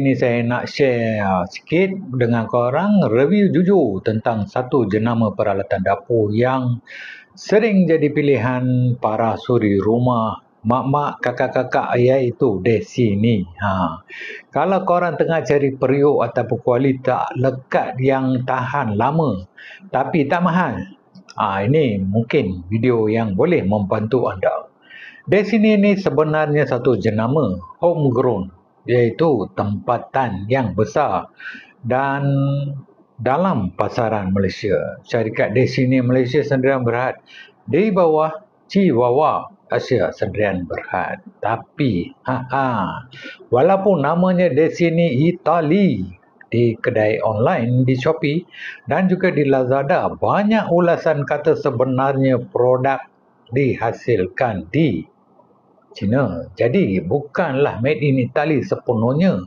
Ini saya nak share sikit dengan korang review jujur tentang satu jenama peralatan dapur yang sering jadi pilihan para suri rumah, mak-mak, kakak-kakak, iaitu Dasani. Kalau korang tengah cari periuk ataupun kualiti lekat yang tahan lama tapi tak mahal, ini mungkin video yang boleh membantu anda. Dasani ini sebenarnya satu jenama homegrown, iaitu tempatan yang besar dan dalam pasaran Malaysia. Syarikat Dasani Malaysia Sdn Bhd di bawah Chihuahua Asia Sdn Bhd. Tapi walaupun namanya Dasani Italy di kedai online di Shopee dan juga di Lazada, banyak ulasan kata sebenarnya produk dihasilkan di China. Jadi bukanlah made in Italy sepenuhnya.